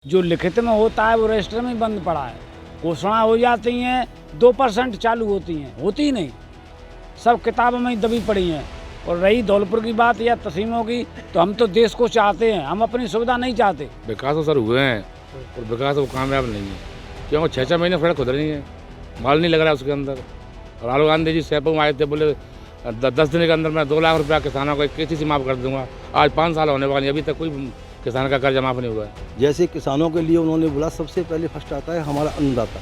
जो लिखित में होता है वो रजिस्टर में ही बंद पड़ा है। घोषणा हो जाती हैं 2% चालू होती हैं, होती ही नहीं, सब किताबों में ही दबी पड़ी हैं। और रही धौलपुर की बात या तहसीलों की, तो हम तो देश को चाहते हैं, हम अपनी सुविधा नहीं चाहते। विकास तो सर हुए हैं और विकास वो कामयाब नहीं है, क्योंकि 6-6 महीने सड़क खुद रही है, माल नहीं लग रहा है उसके अंदर। और राहुल गांधी जी सैपू में आए थे, बोले 10 दिन के अंदर मैं 2 लाख रुपया किसानों को किसी माफ़ कर दूंगा। आज 5 साल होने वाले, अभी तक कोई किसान का कर्जा माफ़ नहीं हुआ है। जैसे किसानों के लिए उन्होंने बोला, सबसे पहले फर्स्ट आता है हमारा अन्नदाता,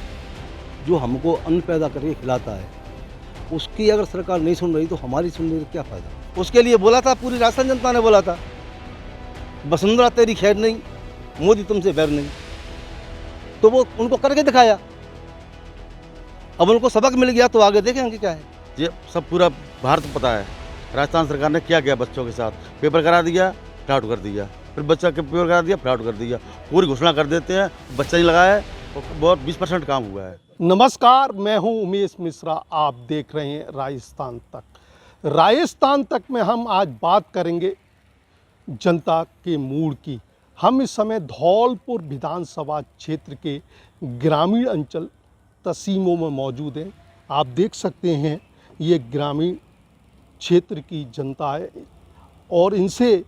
जो हमको अन्न पैदा करके खिलाता है। उसकी अगर सरकार नहीं सुन रही तो हमारी सुनने का क्या फ़ायदा। उसके लिए बोला था, पूरी राजस्थान जनता ने बोला था, वसुंधरा तेरी खैर नहीं, मोदी तुमसे बैर नहीं, तो वो उनको करके दिखाया। अब उनको सबक मिल गया तो आगे देखेंगे क्या है। ये सब पूरा भारत पता है राजस्थान सरकार ने क्या किया बच्चों के साथ। पेपर करा दिया, फ्रॉड कर दिया, फिर बच्चा के पेपर करा दिया, फ्रॉड कर दिया, पूरी घोषणा कर देते हैं, बच्चा नहीं लगाया है, बहुत 20% काम हुआ है। नमस्कार, मैं हूं उमेश मिश्रा, आप देख रहे हैं राजस्थान तक। राजस्थान तक में हम आज बात करेंगे जनता के मूड की। हम इस समय धौलपुर विधानसभा क्षेत्र के ग्रामीण अंचल तहसीलों में मौजूद हैं। आप देख सकते हैं ये ग्रामीण क्षेत्र की जनता है और इनसे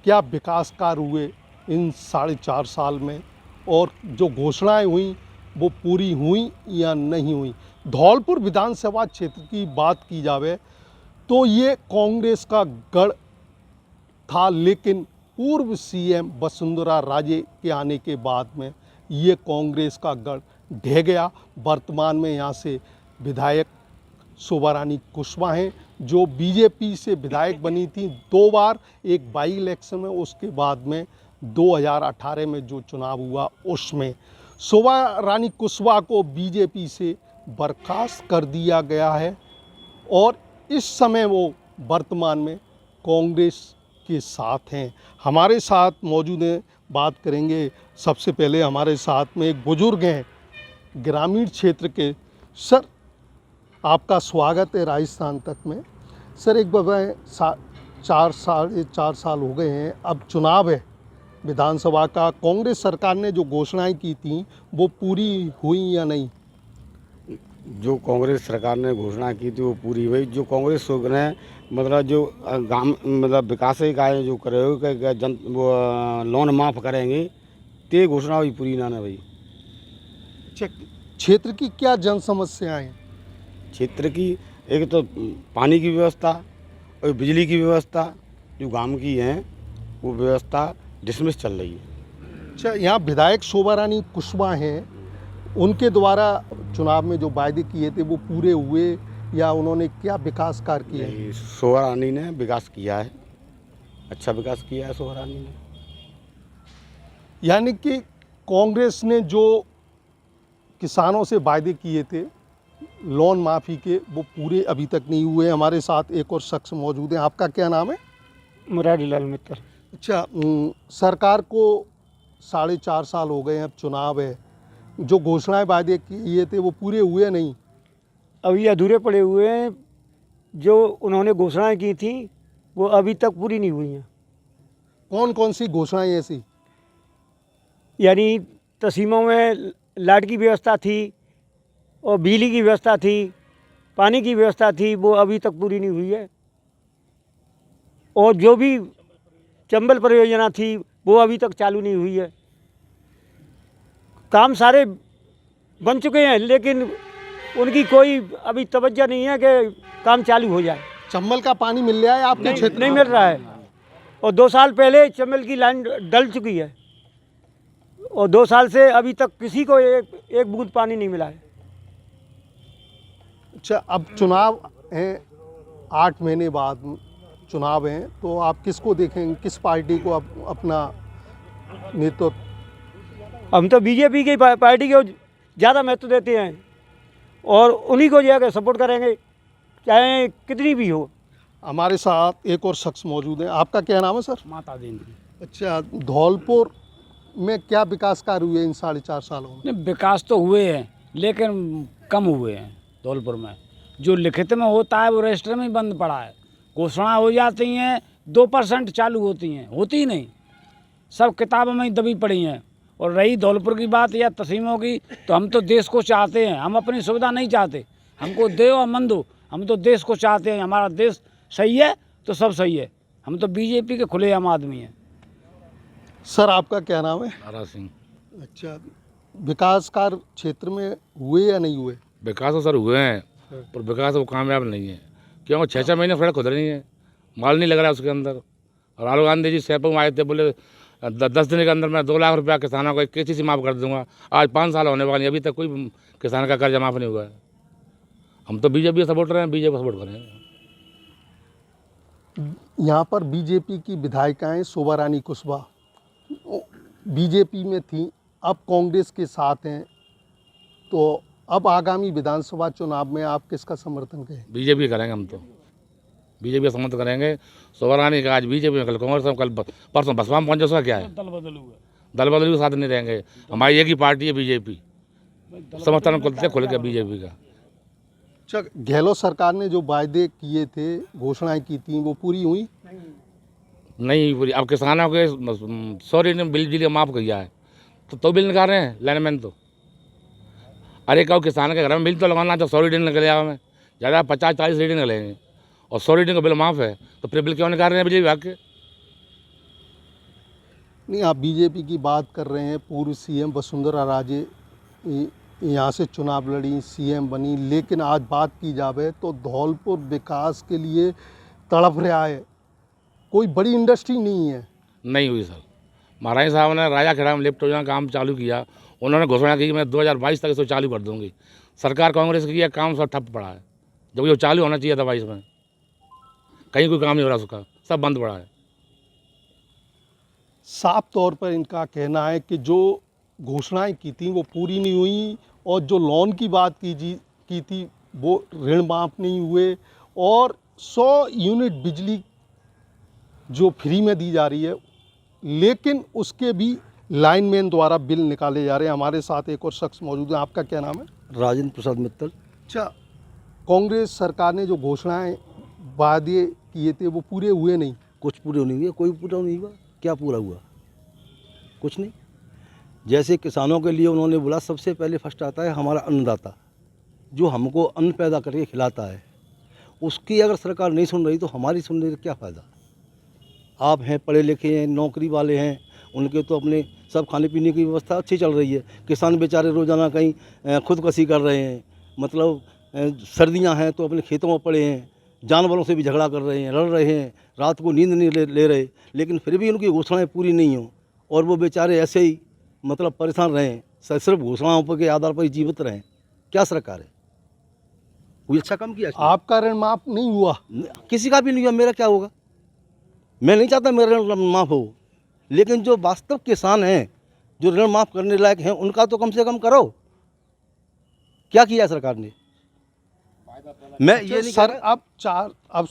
क्या विकास कार्य हुए इन 4.5 साल में, और जो घोषणाएं हुई वो पूरी हुई या नहीं हुई। धौलपुर विधानसभा क्षेत्र की बात की जावे तो ये कांग्रेस का गढ़ था, लेकिन पूर्व सीएम वसुंधरा राजे के आने के बाद में ये कांग्रेस का गढ़ ढह गया। वर्तमान में यहाँ से विधायक शोभा रानी कुशवाहा हैं, जो बीजेपी से विधायक बनी थी 2 बार, एक बाई इलेक्शन में, उसके बाद में 2018 में जो चुनाव हुआ उसमें शोभा रानी कुशवाहा को बीजेपी से बर्खास्त कर दिया गया है और इस समय वो वर्तमान में कांग्रेस के साथ हैं। हमारे साथ मौजूद हैं, बात करेंगे। सबसे पहले हमारे साथ में एक बुजुर्ग हैं ग्रामीण क्षेत्र के। सर, आपका स्वागत है राजस्थान तक में। सर, एक बताएं, 4 साल हो गए हैं, अब चुनाव है विधानसभा का, कांग्रेस सरकार ने जो घोषणाएं की थी वो पूरी हुई या नहीं? जो कांग्रेस सरकार ने घोषणा की थी वो पूरी हुई। जो कांग्रेस ने मतलब जो गांव मतलब विकास कार्य जो करे हो कि वो लोन माफ़ करेंगे, ते घोषणा हुई पूरी ना भाई। क्षेत्र की क्या जन समस्याएं हैं? क्षेत्र की एक तो पानी की व्यवस्था और बिजली की व्यवस्था जो गांव की है वो व्यवस्था डिसमिस चल रही है। अच्छा, यहाँ विधायक शोभा रानी कुशवाहा हैं, उनके द्वारा चुनाव में जो वायदे किए थे वो पूरे हुए या उन्होंने क्या विकास कार्य किए? शोभा रानी ने विकास किया है, अच्छा विकास किया है शोभा रानी ने। यानी कि कांग्रेस ने जो किसानों से वायदे किए थे लोन माफ़ी के, वो पूरे अभी तक नहीं हुए। हमारे साथ एक और शख्स मौजूद है। आपका क्या नाम है? मुरारी लाल मित्तर। अच्छा, सरकार को 4.5 साल हो गए हैं, अब चुनाव है, जो घोषणाएं वायदे किए थे वो पूरे हुए नहीं? अभी अधूरे पड़े हुए हैं। जो उन्होंने घोषणाएं की थी वो अभी तक पूरी नहीं हुई हैं। कौन कौन सी घोषणाएं ऐसी? यानी तहसीलों में लाइट की व्यवस्था थी और बिजली की व्यवस्था थी, पानी की व्यवस्था थी, वो अभी तक पूरी नहीं हुई है। और जो भी चंबल परियोजना थी वो अभी तक चालू नहीं हुई है। काम सारे बन चुके हैं लेकिन उनकी कोई अभी तवज्जो नहीं है कि काम चालू हो जाए। चंबल का पानी मिल रहा है आपके क्षेत्र? नहीं मिल रहा है, और 2 साल पहले चंबल की लाइन डल चुकी है और 2 साल से अभी तक किसी को एक बूंद पानी नहीं मिला है। अच्छा, अब चुनाव हैं, 8 महीने बाद चुनाव हैं, तो आप किसको देखेंगे, किस पार्टी को आप अपना नेतृत्व? हम तो बीजेपी की पार्टी को ज़्यादा महत्व देते हैं और उन्हीं को जाकर सपोर्ट करेंगे चाहे कितनी भी हो। हमारे साथ एक और शख्स मौजूद है। आपका क्या नाम है सर? माता देंद्री। अच्छा, धौलपुर में क्या विकास कार्य हुए इन 4.5 सालों में? नहीं, विकास तो हुए हैं लेकिन कम हुए हैं धौलपुर में। जो लिखित में होता है वो रजिस्टर में ही बंद पड़ा है। घोषणा हो जाती हैं 2% चालू होती हैं, होती ही नहीं, सब किताबों में ही दबी पड़ी हैं। और रही धौलपुर की बात या तसीमों की, तो हम तो देश को चाहते हैं, हम अपनी सुविधा नहीं चाहते। हमको दे और मन दो, हम तो देश को चाहते हैं। हमारा देश सही है तो सब सही है। हम तो बीजेपी के खुलेआम आदमी हैं। सर आपका क्या नाम है? तारा सिंह। अच्छा, विकास कार्य क्षेत्र में हुए या नहीं हुए? विकास तो सर हुए हैं, पर विकास वो कामयाब नहीं है, क्योंकि 6-6 महीने सड़क खुद रही है, माल नहीं लग रहा है उसके अंदर। और राहुल गांधी जी सैपू आए थे, बोले 10 दिन के अंदर मैं 2 लाख रुपया किसानों को किसी से माफ़ कर दूंगा। आज 5 साल होने वाले, अभी तक कोई किसान का कर्जा माफ़ नहीं हुआ है। हम तो बीजेपी सपोर्टर हैं, बीजेपी सपोर्ट करेंगे। यहाँ पर बीजेपी की विधायिकाएं शोभा रानी कुशवाहा बीजेपी में थी, अब कांग्रेस के साथ हैं, तो अब आगामी विधानसभा चुनाव में आप किसका समर्थन करें? बीजेपी करेंगे, हम तो बीजेपी का समर्थन करेंगे। शोभा रानी का आज बीजेपी में, कल कांग्रेस में, कल परसों बसपा में पहुंचे, उसका क्या है? दल बदल हुआ, दल बदल के साथ नहीं रहेंगे। हमारी एक ही पार्टी है बीजेपी, समर्थन खुल के बीजेपी का। अच्छा, गहलोत सरकार ने जो वायदे किए थे, घोषणाएं की थी, वो पूरी हुई? नहीं पूरी। अब किसानों के 100 यूनिट बिल जिले माफ़ किया है, तो बिल निकाल रहे हैं लाइनमैन तो। अरे कहो किसान के घर में बिल तो लगाना, तो 100 रीडिंग निकल जाएगा, हमें ज़्यादा 50-40 रीडिंग लगेंगे, और 100 रीडिंग का बिल माफ़ है, तो फिर बिल क्यों निकाल रहे हैं बिजली विभाग के? नहीं, आप बीजेपी की बात कर रहे हैं। पूर्व सीएम वसुंधरा राजे यहाँ से चुनाव लड़ी, सीएम बनी, लेकिन आज बात की जावे तो धौलपुर विकास के लिए तड़प रहा है, कोई बड़ी इंडस्ट्री नहीं है। नहीं हुई सर। महाराज साहब ने राजा खेड़ा में लिफ्ट योजना काम चालू किया, उन्होंने घोषणा की कि मैं 2022 तक इसको चालू कर दूंगी। सरकार कांग्रेस की, काम सब ठप पड़ा है, जब ये चालू होना चाहिए था 22 में, कहीं कोई काम नहीं हो रहा उसका, सब बंद पड़ा है। साफ तौर पर इनका कहना है कि जो घोषणाएं की थी वो पूरी नहीं हुई, और जो लोन की बात की थी वो ऋण माफ नहीं हुए, और 100 यूनिट बिजली जो फ्री में दी जा रही है, लेकिन उसके भी लाइनमैन द्वारा बिल निकाले जा रहे हैं। हमारे साथ एक और शख्स मौजूद है। आपका क्या नाम है? राजेंद्र प्रसाद मित्तल। अच्छा, कांग्रेस सरकार ने जो घोषणाएं वादे किए थे वो पूरे हुए नहीं? कुछ पूरे नहीं हुए, कोई पूरा नहीं हुआ। क्या पूरा हुआ? कुछ नहीं। जैसे किसानों के लिए उन्होंने बोला, सबसे पहले फर्स्ट आता है हमारा अन्नदाता, जो हमको अन्न पैदा करके खिलाता है। उसकी अगर सरकार नहीं सुन रही तो हमारी सुनने का क्या फ़ायदा? आप हैं, पढ़े लिखे हैं, नौकरी वाले हैं, उनके तो अपने सब खाने पीने की व्यवस्था अच्छी चल रही है। किसान बेचारे रोज़ाना कहीं खुदकशी कर रहे हैं, मतलब सर्दियां हैं तो अपने खेतों में पड़े हैं, जानवरों से भी झगड़ा कर रहे हैं, लड़ रहे हैं, रात को नींद नहीं ले रहे, लेकिन फिर भी उनकी घोषणाएं पूरी नहीं हों और वो बेचारे ऐसे ही मतलब परेशान रहें, सिर्फ घोषणाओं पर के आधार पर ही जीवित रहें। क्या सरकार है? कोई अच्छा काम किया? आपका ऋण माफ नहीं हुआ? किसी का भी नहीं हुआ। मेरा क्या होगा? मैं नहीं चाहता मेरा ऋण माफ़ हो, लेकिन जो वास्तव किसान हैं, जो ऋण माफ़ करने लायक हैं, उनका तो कम से कम करो। क्या किया सरकार ने? मैं ये नहीं सर, कह रहा। अब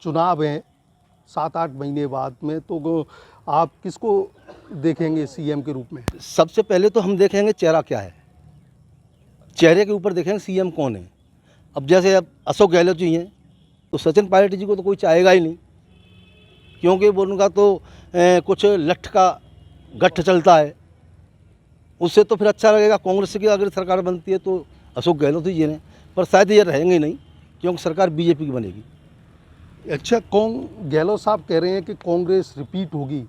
चुनाव हैं 7-8 महीने बाद में, तो आप किसको देखेंगे सीएम के रूप में? सबसे पहले तो हम देखेंगे चेहरा क्या है, चेहरे के ऊपर देखेंगे सीएम कौन है। अब जैसे अब अशोक गहलोत जी हैं, तो सचिन पायलट जी को तो कोई चाहेगा ही नहीं, क्योंकि वो उनका तो कुछ लठ का गठ चलता है। उससे तो फिर अच्छा लगेगा कांग्रेस की अगर सरकार बनती है तो अशोक गहलोत जी ने, पर शायद ये रहेंगे नहीं, क्योंकि सरकार बीजेपी की बनेगी। अच्छा, गहलोत साहब कह रहे हैं कि कांग्रेस रिपीट होगी,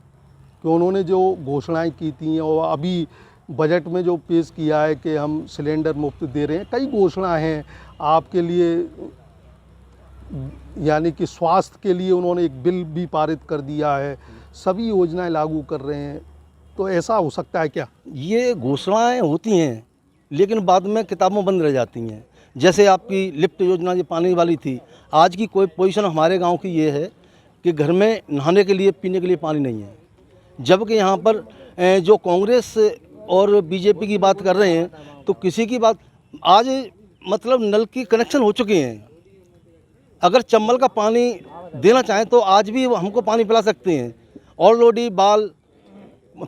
कि उन्होंने जो घोषणाएं की थी और अभी बजट में जो पेश किया है कि हम सिलेंडर मुफ्त दे रहे हैं, कई घोषणा हैं आपके लिए, यानी कि स्वास्थ्य के लिए उन्होंने एक बिल भी पारित कर दिया है, सभी योजनाएं लागू कर रहे हैं, तो ऐसा हो सकता है क्या? ये घोषणाएं होती हैं लेकिन बाद में किताबों बंद रह जाती हैं। जैसे आपकी लिफ्ट योजना ये पानी वाली थी, आज की कोई पोजीशन हमारे गांव की ये है कि घर में नहाने के लिए, पीने के लिए पानी नहीं है, जबकि यहाँ पर जो कांग्रेस और बीजेपी की बात कर रहे हैं तो किसी की बात, आज मतलब नल की कनेक्शन हो चुके हैं। अगर चंबल का पानी देना चाहें तो आज भी हमको पानी पिला सकते हैं। ऑलरेडी बाल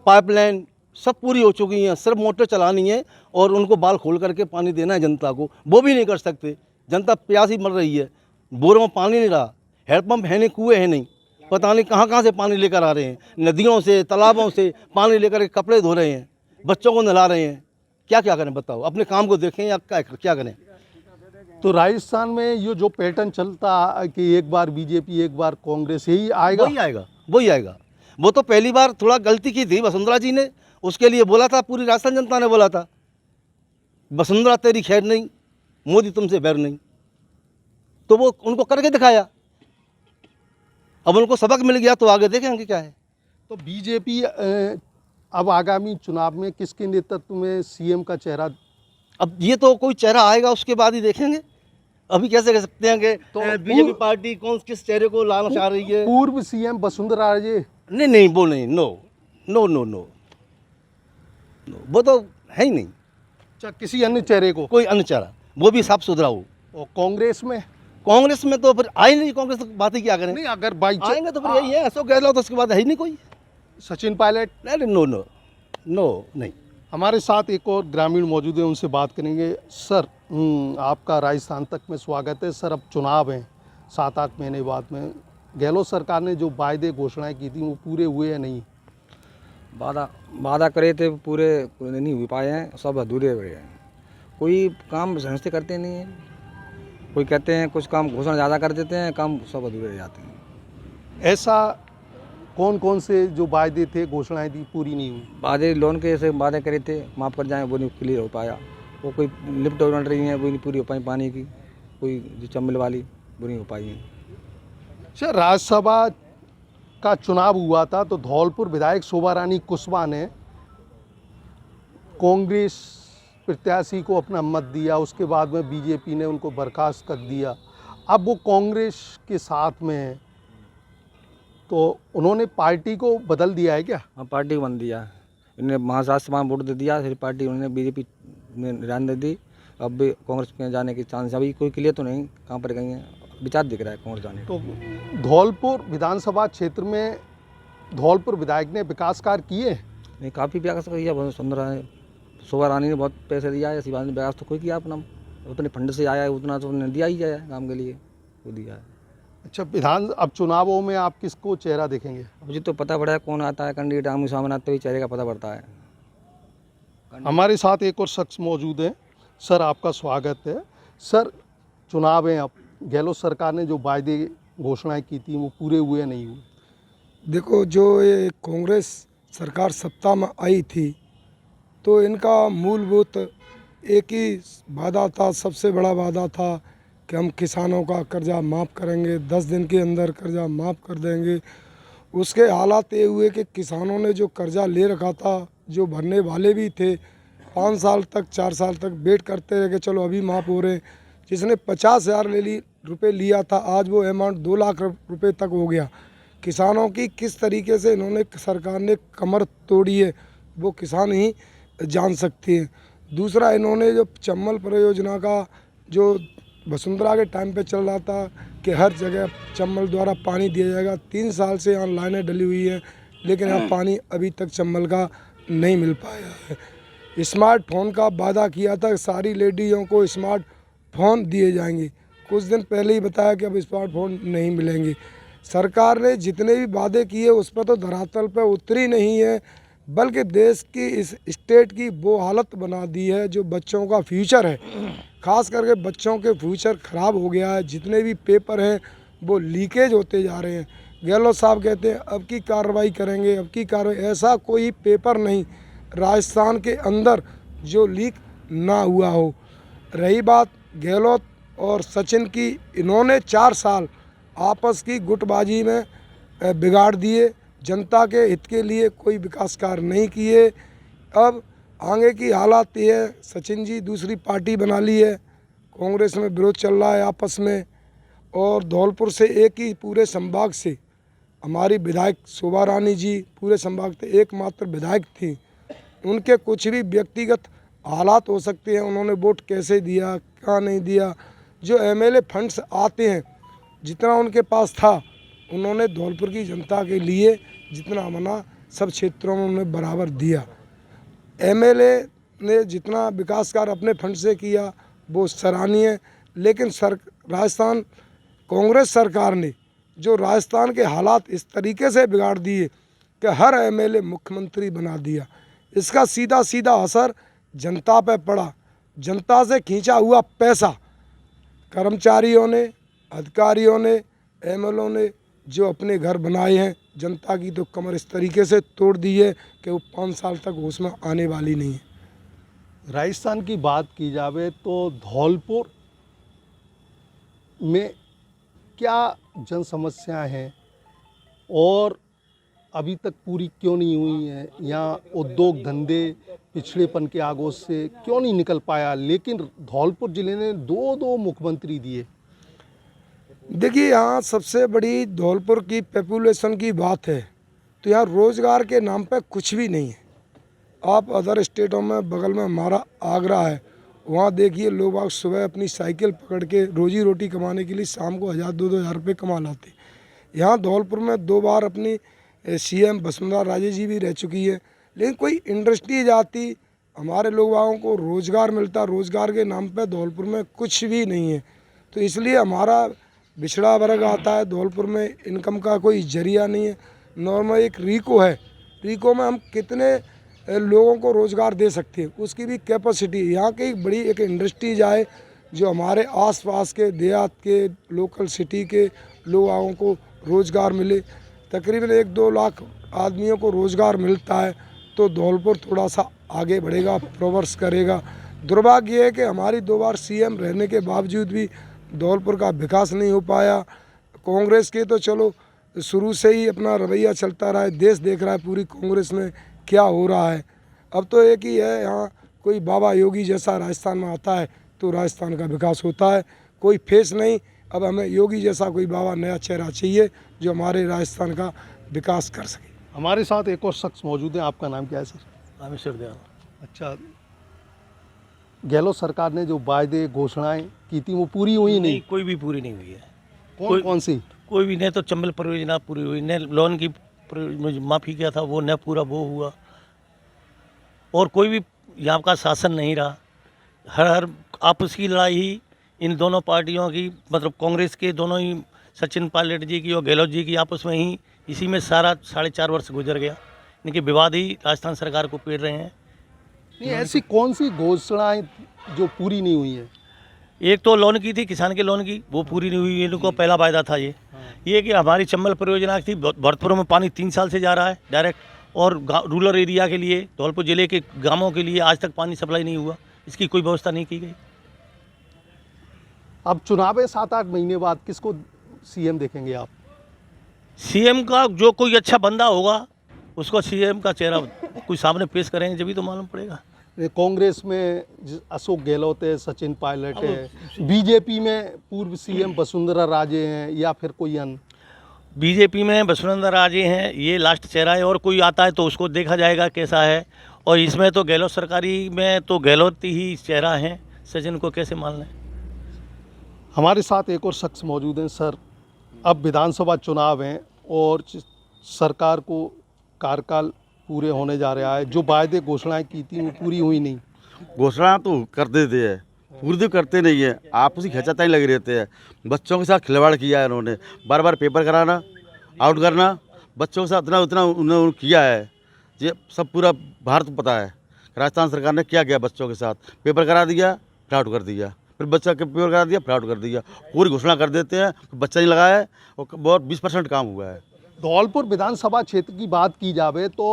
पाइपलाइन सब पूरी हो चुकी हैं, सिर्फ मोटर चलानी है और उनको बाल खोल करके पानी देना है जनता को, वो भी नहीं कर सकते। जनता प्यासी मर रही है, बोरों में पानी नहीं रहा, हैंडपम्प है नहीं, कुएँ हैं नहीं, पता नहीं कहाँ कहाँ से पानी लेकर आ रहे हैं, नदियों से, तालाबों से पानी लेकर के कपड़े धो रहे हैं। बच्चों को नहला रहे हैं, क्या क्या करें बताओ, अपने काम को देखें या क्या करें। तो राजस्थान में ये जो पैटर्न चलता है कि एक बार बीजेपी एक बार कांग्रेस, यही आएगा? वही आएगा, वही आएगा। वो तो पहली बार थोड़ा गलती की थी वसुंधरा जी ने, उसके लिए बोला था, पूरी राजस्थान जनता ने बोला था वसुंधरा तेरी खैर नहीं, मोदी तुमसे बैर नहीं, तो वो उनको करके दिखाया। अब उनको सबक मिल गया तो आगे देखेंगे क्या है। तो बीजेपी अब आगामी चुनाव में किसके नेतृत्व में सीएम का चेहरा? अब ये तो कोई चेहरा आएगा उसके बाद ही देखेंगे, अभी कैसे कह सकते हैं कि तो बीजेपी पार्टी किस चेहरे को लाना चाह रही है। पूर्व सीएम वसुंधरा राजे? नहीं नहीं, वो नहीं, नो नो नो नो, वो तो है ही नहीं। अच्छा, किसी अन्य चेहरे को? कोई अन्य चेहरा, वो भी साफ सुथरा हो। और कांग्रेस में? कांग्रेस में तो फिर आए नहीं, कांग्रेस तो बात ही क्या करें। नहीं, अगर बाई आएंगे तो फिर यही है, अशोक गहलोत, तो उसके बाद है ही नहीं कोई। सचिन पायलट? नहीं, नो नो नो, नहीं। हमारे साथ एक और ग्रामीण मौजूद है, उनसे बात करेंगे। सर, आपका राजस्थान तक में स्वागत है। सर, अब चुनाव हैं 7-8 महीने बाद में, गहलोत सरकार ने जो वायदे घोषणाएं की थी वो पूरे हुए या नहीं? वादा करे थे, पूरे नहीं हो पाए हैं, सब अधूरे हुए हैं। कोई काम ढंग से करते नहीं हैं, कोई कहते हैं कुछ काम घोषणा ज़्यादा कर देते हैं, काम सब अधूरे रह जाते हैं। ऐसा कौन कौन से जो वायदे थे, घोषणाएं दी, पूरी नहीं हुई? वादे लोन के ऐसे वादे करे थे माफ़ कर जाएं, वो नहीं क्लियर हो पाया। वो कोई लिफ्ट बन रही है वो नहीं पूरी हो पाई पानी की, कोई जो चम्बल वाली वो नहीं हो पाई है। अच्छा, राज्यसभा का चुनाव हुआ था तो धौलपुर विधायक शोभा रानी कुशवाहा ने कांग्रेस प्रत्याशी को अपना मत दिया, उसके बाद में बीजेपी ने उनको बर्खास्त कर दिया। अब वो कांग्रेस के साथ में है, तो उन्होंने पार्टी को बदल दिया है क्या? हाँ, पार्टी को बंद दिया, इन्हें महाराष्ट्र में वोट दे दिया, फिर पार्टी उन्होंने बीजेपी में रहने दे दी। अब भी कांग्रेस में जाने की चांस अभी कोई क्लियर तो नहीं, कहाँ पर गई है, विचार दिख रहा है कांग्रेस जाने। तो धौलपुर विधानसभा क्षेत्र में धौलपुर विधायक ने विकास कार्य किए? नहीं, काफ़ी विकास किया, बहुत सुंदर है। शोभा रानी ने बहुत पैसे दिया है, ऐसी बात नहीं, विकास तो कोई किया अपना, अपने फंड से आया है, उतना तो उन्होंने दिया ही जाए काम के लिए, वो दिया है। अच्छा, अब चुनावों में आप किसको चेहरा देखेंगे? मुझे तो पता पड़ा है कौन आता है कैंडिडेट, आमने सामने आते हुए चेहरे का पता पड़ता है। हमारे साथ एक और शख्स मौजूद है। सर, आपका स्वागत है। सर, चुनाव हैं, अब गहलोत सरकार ने जो वायदे घोषणाएं की थी वो पूरे हुए नहीं हुए? देखो, जो ये कांग्रेस सरकार सत्ता में आई थी तो इनका मूलभूत एक ही वादा था, सबसे बड़ा वादा था कि हम किसानों का कर्जा माफ़ करेंगे, 10 दिन के अंदर कर्जा माफ़ कर देंगे। उसके हालात ये हुए कि किसानों ने जो कर्जा ले रखा था, जो भरने वाले भी थे, 5 साल तक 4 साल तक वेट करते रहे कि चलो अभी माफ़ हो रहे। जिसने 50,000 रुपये लिया था, आज वो अमाउंट 2 लाख रुपये तक हो गया। किसानों की किस तरीके से इन्होंने सरकार ने कमर तोड़ी है वो किसान ही जान सकते हैं। दूसरा, इन्होंने जो चम्बल परियोजना का जो वसुंधरा के टाइम पे चल रहा था कि हर जगह चम्बल द्वारा पानी दिया जाएगा, 3 साल से यहाँ लाइनें डली हुई हैं, लेकिन यहाँ पानी अभी तक चम्बल का नहीं मिल पाया है। स्मार्टफोन का वादा किया था, सारी लेडीज़ों को स्मार्टफोन दिए जाएंगे, कुछ दिन पहले ही बताया कि अब स्मार्टफोन नहीं मिलेंगे। सरकार ने जितने भी वादे किए उस पर तो धरातल पर उतरी नहीं है, बल्कि देश की इस स्टेट की वो हालत बना दी है जो बच्चों का फ्यूचर है, ख़ास करके बच्चों के फ्यूचर ख़राब हो गया है। जितने भी पेपर हैं वो लीकेज होते जा रहे हैं। गहलोत साहब कहते हैं अब की कार्रवाई करेंगे, अब की कार्रवाई, ऐसा कोई पेपर नहीं राजस्थान के अंदर जो लीक ना हुआ हो। रही बात गहलोत और सचिन की, इन्होंने 4 साल आपस की गुटबाजी में बिगाड़ दिए, जनता के हित के लिए कोई विकास कार्य नहीं किए। अब आगे की हालात ये है, सचिन जी दूसरी पार्टी बना ली है, कांग्रेस में विरोध चल रहा है आपस में, और धौलपुर से एक ही पूरे संभाग से हमारी विधायक शोभा रानी जी पूरे संभाग से एकमात्र विधायक थी। उनके कुछ भी व्यक्तिगत हालात हो सकते हैं, उन्होंने वोट कैसे दिया क्या नहीं दिया, जो एमएलए फंड्स आते हैं जितना उनके पास था उन्होंने धौलपुर की जनता के लिए जितना मना सब क्षेत्रों में उन्होंने बराबर दिया। एमएलए ने जितना विकास कार्य अपने फंड से किया वो सराहनीय है, लेकिन राजस्थान कांग्रेस सरकार ने जो राजस्थान के हालात इस तरीके से बिगाड़ दिए कि हर एमएलए मुख्यमंत्री बना दिया। इसका सीधा सीधा असर जनता पे पड़ा। जनता से खींचा हुआ पैसा कर्मचारियों ने, अधिकारियों ने, एमएलओ ने जो अपने घर बनाए हैं, जनता की तो कमर इस तरीके से तोड़ दी है कि वो 5 साल तक उसमें आने वाली नहीं है। राजस्थान की बात की जावे तो धौलपुर में क्या जन समस्याएं हैं और अभी तक पूरी क्यों नहीं हुई हैं? यहाँ उद्योग धंधे पिछड़ेपन के आगोश से क्यों नहीं निकल पाया? लेकिन धौलपुर जिले ने दो मुख्यमंत्री दिए। देखिए, यहाँ सबसे बड़ी धौलपुर की पॉपुलेशन की बात है तो यहाँ रोज़गार के नाम पे कुछ भी नहीं है। आप अदर स्टेटों में, बगल में हमारा आगरा है, वहाँ देखिए लोग आप सुबह अपनी साइकिल पकड़ के रोजी रोटी कमाने के लिए शाम को 1000-2 हज़ार रुपये कमा लाते। यहाँ धौलपुर में 2 बार अपनी सीएम वसुंधरा राजे जी भी रह चुकी है, लेकिन कोई इंडस्ट्री जाती, हमारे लोगों को रोज़गार मिलता, रोज़गार के नाम पे धौलपुर में कुछ भी नहीं है। तो इसलिए हमारा पिछड़ा वर्ग आता है धौलपुर में, इनकम का कोई जरिया नहीं है। नॉर्मल एक रीको है, रीको में हम कितने लोगों को रोज़गार दे सकते हैं, उसकी भी कैपेसिटी। यहाँ की बड़ी एक इंडस्ट्री जाए जो हमारे आसपास के देहात के लोकल सिटी के लोगों को रोज़गार मिले। तकरीबन 1-2 लाख आदमियों को रोज़गार मिलता है तो धौलपुर थोड़ा सा आगे बढ़ेगा, प्रोग्रेस करेगा। दुर्भाग्य ये है कि हमारी 2 बार सीएम रहने के बावजूद भी धौलपुर का विकास नहीं हो पाया। कांग्रेस के तो चलो शुरू से ही अपना रवैया चलता रहा है, देश देख रहा है पूरी कांग्रेस में क्या हो रहा है। अब तो एक ही है, यहाँ कोई बाबा योगी जैसा राजस्थान में आता है तो राजस्थान का विकास होता है। कोई फेस नहीं, अब हमें योगी जैसा कोई बाबा नया चेहरा चाहिए जो हमारे राजस्थान का विकास कर सके। हमारे साथ एक और शख्स मौजूद है। आपका नाम क्या है सर? रामेश्वर दयाल। अच्छा, गहलोत सरकार ने जो वायदे घोषणाएं की थी वो पूरी हुई नहीं? कोई भी पूरी नहीं हुई है। कौन सी? कोई भी, नहीं तो चंबल परियोजना पूरी हुई, न लोन की माफ़ी किया था वो न पूरा वो हुआ, और कोई भी यहाँ का शासन नहीं रहा। हर आपस की लड़ाई ही इन दोनों पार्टियों की, मतलब कांग्रेस के दोनों ही, सचिन पायलट जी की और गहलोत जी की आपस में ही, इसी में सारा 4.5 वर्ष गुजर गया। इनके विवाद ही राजस्थान सरकार को पीड़ रहे हैं। नहीं, ऐसी कौन सी घोषणाएं जो पूरी नहीं हुई है? एक तो लोन की थी, किसान के लोन की, वो पूरी नहीं हुई, इनको पहला वायदा था ये कि हमारी चंबल परियोजना थी, भरतपुर में पानी 3 साल से जा रहा है डायरेक्ट, और रूरल एरिया के लिए, धौलपुर जिले के गांवों के लिए आज तक पानी सप्लाई नहीं हुआ, इसकी कोई व्यवस्था नहीं की गई। अब चुनाव है 7-8 महीने बाद, किसको सीएम देखेंगे आप? सीएम का जो कोई अच्छा बंदा होगा उसको सीएम का चेहरा कोई सामने पेश करेंगे, जब भी तो मालूम पड़ेगा। कांग्रेस में अशोक गहलोत है, सचिन पायलट है, बीजेपी में पूर्व सीएम वसुंधरा राजे हैं, या फिर कोई अन्य? बीजेपी में वसुंधरा राजे हैं, ये लास्ट चेहरा है, और कोई आता है तो उसको देखा जाएगा कैसा है। और इसमें तो गहलोत सरकारी में तो गहलोत ही चेहरा है, सचिन को कैसे मान लें। हमारे साथ एक और शख्स मौजूद हैं। सर, अब विधानसभा चुनाव हैं और सरकार को कार्यकाल पूरे होने जा रहा है, जो वायदे घोषणाएं की थी वो पूरी हुई नहीं। घोषणा तो कर देते हैं, पूरी तो करते नहीं है, आपसी खचाताई लगे रहते हैं। बच्चों के साथ खिलवाड़ किया है इन्होंने, बार बार पेपर कराना, आउट करना, बच्चों के साथ उतना उन्होंने किया है। ये सब पूरा भारत को पता है राजस्थान सरकार ने क्या किया बच्चों के साथ। पेपर करा दिया, फ्रॉड कर दिया, फिर बच्चा के पेपर करा दिया, फ्रॉड कर दिया, पूरी घोषणा कर देते हैं, बच्चा नहीं लगाया है और बहुत 20% काम हुआ है। धौलपुर विधानसभा क्षेत्र की बात की जावे तो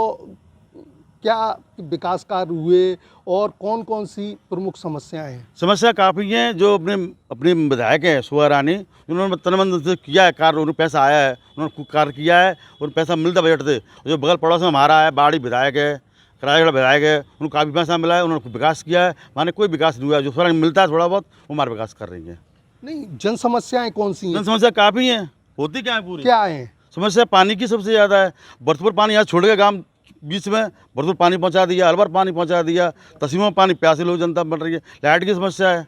क्या विकास कार्य हुए और कौन कौन सी प्रमुख समस्याएं हैं? समस्या काफ़ी हैं। जो अपने विधायक हैं सुहा रानी, उन्होंने तनमन से किया है कार्य, उन्हें पैसा आया है, उन्होंने कार्य किया है, उन्हें पैसा मिलता बजट से। जो बगल पड़ोस में हमारा है, बाड़ी विधायक है, कराईगढ़ विधायक है, उनको काफ़ी पैसा मिला है, उन्होंने विकास किया है। माने कोई विकास नहीं हुआ है, जो थोड़ा मिलता है थोड़ा बहुत, वो हमारा विकास कर रही है। नहीं, जन समस्याएं कौन सी हैं? जन समस्या काफ़ी हैं, होती क्या है पूरी? क्या है समस्या? पानी की सबसे ज़्यादा है। भरतपुर पानी यहाँ छोड़ के गाँव बीच में भरतपुर पानी पहुँचा दिया, अलवर पानी पहुँचा दिया, तहसीलों में पानी प्यासे लोग जनता बन रही है। लाइट की समस्या है,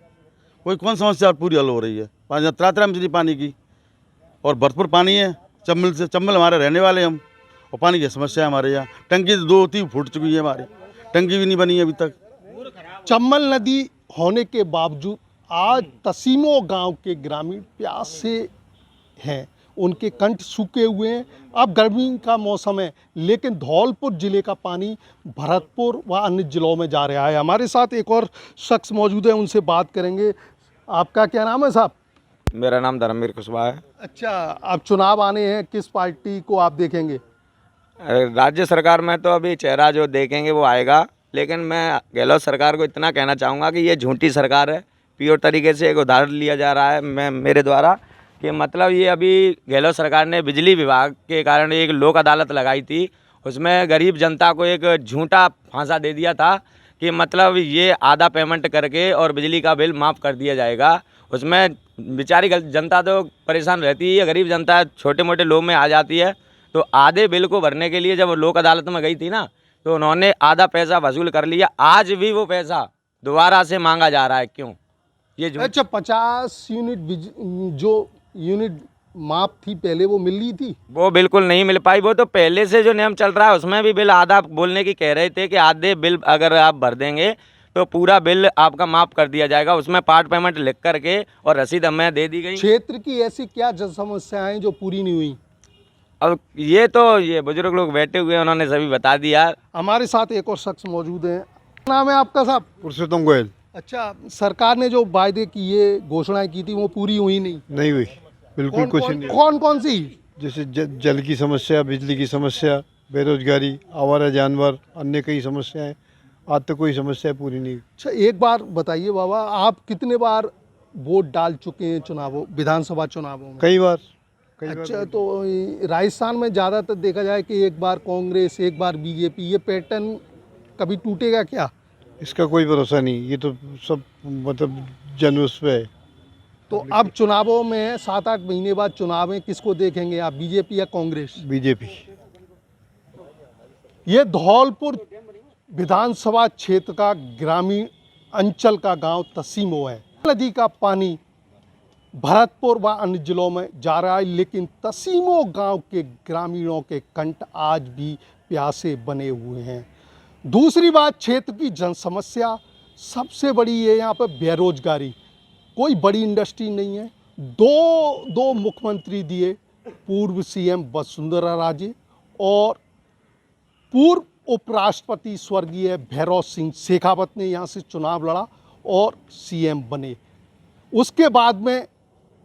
कोई कौन समस्या पूरी हल हो रही है? पानी त्रा में पानी की, और भरतपुर पानी है चंबल से, चंबल हमारे रहने वाले हम, और पानी की समस्या है हमारे यहाँ। टंकी 2-3 फूट चुकी है हमारी, टंकी भी नहीं बनी है अभी तक। चंबल नदी होने के बावजूद आज तसीमो गांव के ग्रामीण प्यास से हैं। उनके कंठ सूखे हुए हैं। अब गर्मी का मौसम है, लेकिन धौलपुर ज़िले का पानी भरतपुर व अन्य ज़िलों में जा रहा है। हमारे साथ एक और शख्स मौजूद है, उनसे बात करेंगे। आपका क्या नाम है साहब? मेरा नाम धर्मवीर कुशवाहा है। अच्छा, अब चुनाव आने हैं, किस पार्टी को आप देखेंगे? राज्य सरकार में तो अभी चेहरा जो देखेंगे वो आएगा, लेकिन मैं गहलोत सरकार को इतना कहना चाहूँगा कि ये झूठी सरकार है। प्योर तरीके से एक उधार लिया जा रहा है मेरे द्वारा, कि मतलब ये अभी गहलोत सरकार ने बिजली विभाग के कारण एक लोक अदालत लगाई थी, उसमें गरीब जनता को एक झूठा फांसा दे दिया था कि मतलब ये आधा पेमेंट करके और बिजली का बिल माफ़ कर दिया जाएगा। उसमें बेचारी जनता तो परेशान रहती है, गरीब जनता छोटे मोटे लोग में आ जाती है। तो आधे बिल को भरने के लिए जब वो लोक अदालत में गई थी ना, तो उन्होंने आधा पैसा वसूल कर लिया। आज भी वो पैसा दोबारा से मांगा जा रहा है। क्यों? ये अच्छा, 50 यूनिट जो यूनिट माप थी पहले, वो मिल रही थी? वो बिल्कुल नहीं मिल पाई। वो तो पहले से जो नियम चल रहा है उसमें भी बिल आधा बोलने की कह रहे थे कि आधे बिल अगर आप भर देंगे तो पूरा बिल आपका माफ़ कर दिया जाएगा। उसमें पार्ट पेमेंट लिख करके और रसीद हमें दे दी गई। क्षेत्र की ऐसी क्या जन समस्याएं जो पूरी नहीं हुई? अब ये बुजुर्ग लोग बैठे हुए हैं, उन्होंने सभी बता दिया। हमारे साथ एक और शख्स मौजूद हैं। नाम है आपका साहब? पुरुषोत्तम गोयल। अच्छा, सरकार ने जो वायदे किए, घोषणाएं की थी, वो पूरी हुई नहीं हुई, बिल्कुल कुछ नहीं। कौन कौन सी? जैसे जल की समस्या, बिजली की समस्या, बेरोजगारी, आवारा जानवर, अन्य कई समस्याएं, आज तक कोई समस्या पूरी नहीं। अच्छा, एक बार बताइए बाबा, आप कितने बार वोट डाल चुके हैं चुनावों, विधानसभा चुनावों में? कई बार। अच्छा, तो राजस्थान में ज़्यादातर देखा जाए कि एक बार कांग्रेस, एक बार बीजेपी, ये पैटर्न कभी टूटेगा क्या? इसका कोई भरोसा नहीं, ये तो सब मतलब जनउस पे है। तो अब चुनावों में 7-8 महीने बाद चुनाव में किसको देखेंगे आप, बीजेपी या कांग्रेस? बीजेपी। ये धौलपुर विधानसभा क्षेत्र का ग्रामीण अंचल का गांव तसीमो है। नदी का पानी भरतपुर व अन्य जिलों में जा रहा है, लेकिन तसीमो गांव के ग्रामीणों के कंठ आज भी प्यासे बने हुए हैं। दूसरी बात, क्षेत्र की जन समस्या सबसे बड़ी है यहाँ पर बेरोजगारी। कोई बड़ी इंडस्ट्री नहीं है। दो मुख्यमंत्री दिए, पूर्व सीएम वसुंधरा राजे और पूर्व उपराष्ट्रपति स्वर्गीय भैरव सिंह शेखावत ने यहाँ से चुनाव लड़ा और सीएम बने। उसके बाद में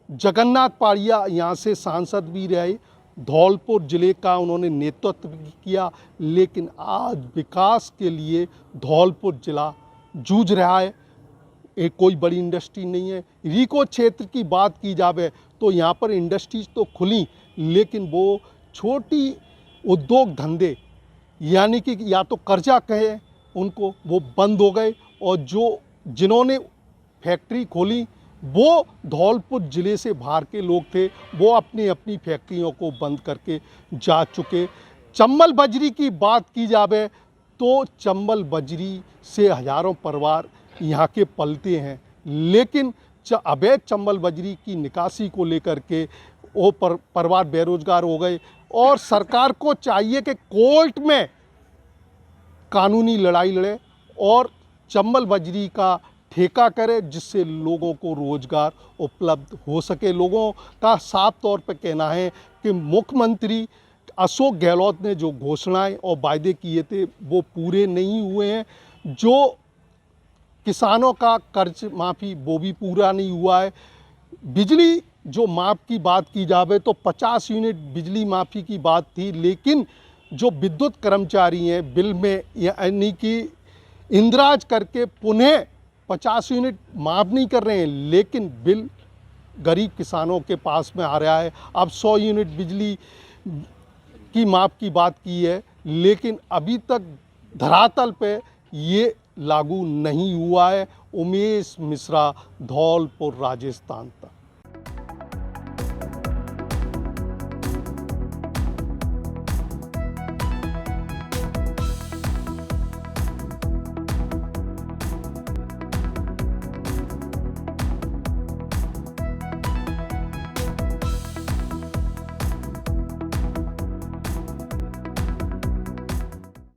जगन्नाथ पाड़िया यहाँ से सांसद भी रहे, धौलपुर ज़िले का उन्होंने नेतृत्व भी किया, लेकिन आज विकास के लिए धौलपुर ज़िला जूझ रहा है। एक कोई बड़ी इंडस्ट्री नहीं है। रीको क्षेत्र की बात की जाए तो यहाँ पर इंडस्ट्रीज तो खुली, लेकिन वो छोटी उद्योग धंधे, यानी कि या तो कर्जा कहे उनको, वो बंद हो गए। और जिन्होंने फैक्ट्री खोली वो धौलपुर ज़िले से बाहर के लोग थे, वो अपनी अपनी फैक्ट्रियों को बंद करके जा चुके। चंबल बजरी की बात की जाए तो चंबल बजरी से हज़ारों परिवार यहाँ के पलते हैं, लेकिन अवैध चंबल बजरी की निकासी को लेकर के वो परिवार बेरोजगार हो गए। और सरकार को चाहिए कि कोर्ट में कानूनी लड़ाई लड़े और चंबल बजरी का ठेका करे, जिससे लोगों को रोजगार उपलब्ध हो सके। लोगों का साफ तौर पर कहना है कि मुख्यमंत्री अशोक गहलोत ने जो घोषणाएं और वायदे किए थे वो पूरे नहीं हुए हैं। जो किसानों का कर्ज माफ़ी वो भी पूरा नहीं हुआ है। बिजली जो माफ़ की बात की जाए तो 50 यूनिट बिजली माफ़ी की बात थी, लेकिन जो विद्युत कर्मचारी हैं बिल में यानी कि इंदिराज करके पुनः 50 यूनिट माफ़ नहीं कर रहे हैं, लेकिन बिल गरीब किसानों के पास में आ रहा है। अब 100 यूनिट बिजली की माफ़ की बात की है, लेकिन अभी तक धरातल पे ये लागू नहीं हुआ है। उमेश मिश्रा, धौलपुर, राजस्थान तक।